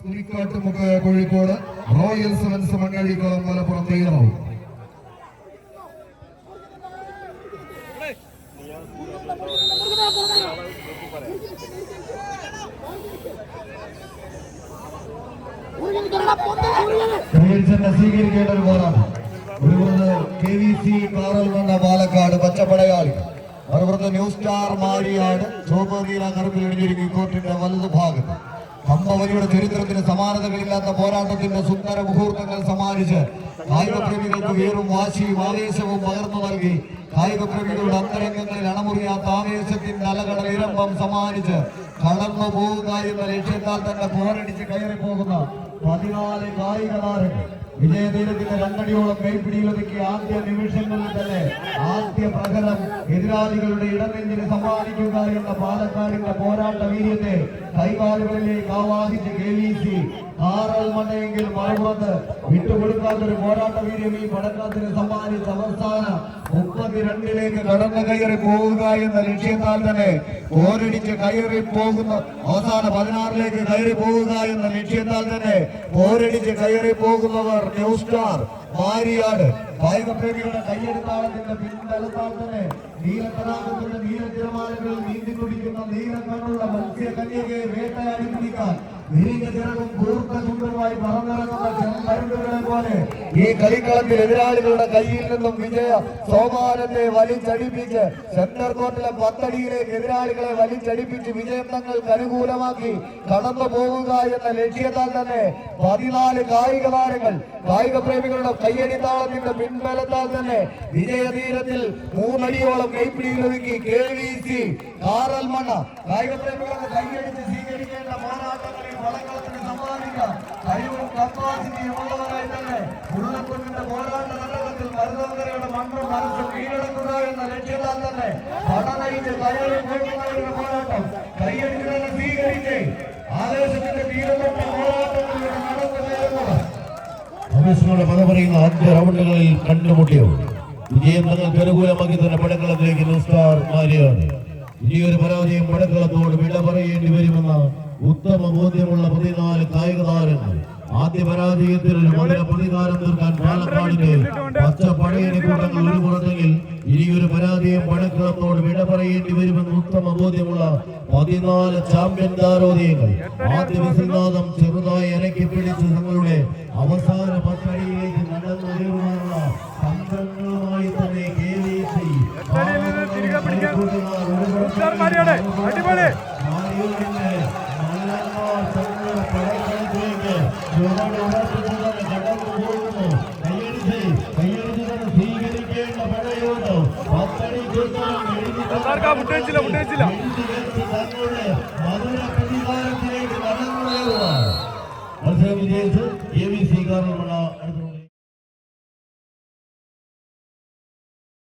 കുരിക്കാട്ടുമുക്ക് Kozhikode, Royal Sevens Mannadikkulam Malappuram തയ്യാറാവും. സ്വീകരിക്കേണ്ട ഒരു ബോളാണ്. ഒരു KVC കാറൽമണ്ണ പാലക്കാട് പച്ചപ്പടയാളി, മറുപുറത്ത് ന്യൂ സ്റ്റാർ മാരിയാട് ചുവപ്പ് നീല കറുപ്പിൽ ഇടിഞ്ഞിരിക്കും കോർട്ടിന്റെ വലതു ഭാഗത്ത്. കമ്പവലിയുടെ ചരിത്രത്തിന് സമാനതകളില്ലാത്ത പോരാട്ടത്തിന്റെ സുന്ദര മുഹൂർത്തങ്ങൾ സമ്മാനിച്ച് കായിക പ്രേമികൾക്ക് വീറും വാശിയും ആവേശവും പകർന്നു നൽകി കായിക പ്രേമികളുടെ അന്തരംഗങ്ങളിൽ അണമുറിയാത്ത ആവേശത്തിന്റെ അലകടൽ ഇരമ്പം സമ്മാനിച്ച് കടന്നു പോവുക എന്ന ലക്ഷ്യത്താൽ തന്നെ പോരടിച്ച് കയറി പോകുന്ന 14 കായിക താരങ്ങൾ വിജയതീരത്തിന്റെ രണ്ടടിയോളം കൈപ്പിടിയിലൊതുക്കി ആദ്യ നിമിഷങ്ങളിൽ തന്നെ ആദ്യ പ്രകടനം എതിരാളികളുടെ ഇടനെഞ്ചിന് സമ്മാനിക്കുക എന്ന പാലക്കാടിന്റെ പോരാട്ട വീര്യത്തെ കൈകാലുകളിലേക്ക് ആവാഹിച്ച് KVC കാറൽമണ്ണയെങ്കിൽ മറുപുറത്ത് വിട്ടുകൊടുക്കാത്തൊരു പോരാട്ട വീര്യം ഈ പടക്കത്തിന് സമ്മാനിച്ച അവസാന 32ലേക്ക് കടന്നു കയറി പോവുക എന്ന ലക്ഷ്യത്താൽ തന്നെ പോരടിച്ച് കയറി പോകുന്ന അവസാന 16ലേക്ക് കയറി പോവുക എന്ന ലക്ഷ്യത്താൽ തന്നെ പോരടിച്ച് കയറി പോകുന്നവർ ന്യൂ സ്റ്റാർ മാരിയാട്. കായിക പ്രേമികളുടെ കയ്യെടുത്താളത്തിന്റെ പിൻബലത്താൽ തന്നെ നീലത്തടാകത്തിന്റെ നീലത്തിരമാലകളിൽ നീന്തി തുടിക്കുന്ന നീലക്കണ്ണുള്ള മത്സ്യകന്യകയെ വേട്ടയാടി പിടിക്കാൻ വിരിഞ്ഞ ചിറകും കൂർത്ത ചുണ്ടുമായി പറന്നിറങ്ങുന്ന ചെറുപരുന്തുകളെ പോലെ ഈ കളിക്കളത്തിൽ എതിരാളികളുടെ കയ്യിൽ നിന്നും വിജയ സോപാനത്തെ വലിച്ചടിപ്പിച്ച് സെന്റർ കോർട്ടിലെ 10 അടിയിലേക്ക് എതിരാളികളെ വലിച്ചടിപ്പിച്ച് വിജയം തങ്ങൾക്ക് അനുകൂലമാക്കി കടന്നു പോവുക എന്ന ലക്ഷ്യത്താൽ തന്നെ 14 കായിക താരങ്ങൾ കായിക പ്രേമികളുടെ കയ്യടിത്താളത്തിന്റെ പിൻബലത്താൽ തന്നെ വിജയതീരത്തിൽ 3 അടിയോളം കൈപ്പിടിയിലൊതുക്കി KVC കാറൽമണ്ണ കായിക പ്രേമികളുടെ കയ്യടിച്ച് സ്വീകരിക്കേണ്ട പോരാട്ടങ്ങളിൽ വളകളത്തിന് സമ്മാനിക്കാം കഴിവും കപ്പാസിറ്റിയും ഉള്ളവരായി തന്നെ ഉള്ളക്കൊണ്ടിന്റെ പോരാട്ട ഘട്ടത്തിൽ മരുതവരയുടെ മണ്ണും മനസ്സും കീഴടക്കുക എന്ന ലക്ഷ്യത്താൽ തന്നെ പടനയിച്ച് കയറി പോകുന്നവരുടെ പോരാട്ടം കൈയടിക്കുന്നതിനെ സ്വീകരിച്ച് ആവേശത്തിന്റെ തീരപ്പെട്ട പോരാട്ടങ്ങളിലൂടെ നടന്നു കയറുന്നവർ ആവേശങ്ങളുടെ പദം പറയുന്ന ആദ്യ റൗണ്ടുകളിൽ കണ്ടുമുട്ടിയോ വിജയം തങ്ങൾക്ക് അനുകൂലമാക്കി തന്നെ പടക്കളത്തിലേക്ക് ന്യൂ സ്റ്റാർ മാരിയാണ്. ഇനിയൊരു പരാജയം പടക്കളത്തോട് വിട പറയേണ്ടി വരുമെന്ന ഉത്തമ ബോധ്യമുള്ള 14 കായിക താരങ്ങൾ ആദ്യ പരാജയത്തിൽ ഒരു മധുര പ്രതികാരം തീർക്കാൻ പാലക്കാടിന്റെ പച്ചപ്പടയണി കൂട്ടങ്ങൾ ഒരു പുറത്തെങ്കിൽ ഇനിയൊരു പരാജയം പടക്കളത്തോട് വിട പറയേണ്ടി വരുമെന്ന് ഉത്തമ ബോധ്യമുള്ള 14 ചാമ്പ്യൻ താരോദയങ്ങൾ ആദ്യ വിസിൽനാദം ചെറുതായി ഇറക്കി പിടിച്ച് തങ്ങളുടെ അവസാന 10 അടിയിലേക്ക് നടന്നു കയറുവാനുള്ള തന്ത്രങ്ങളുമായി തന്നെ KVC മത്സരം വിജയിച്ച് KVC കാറൽമണ്ണ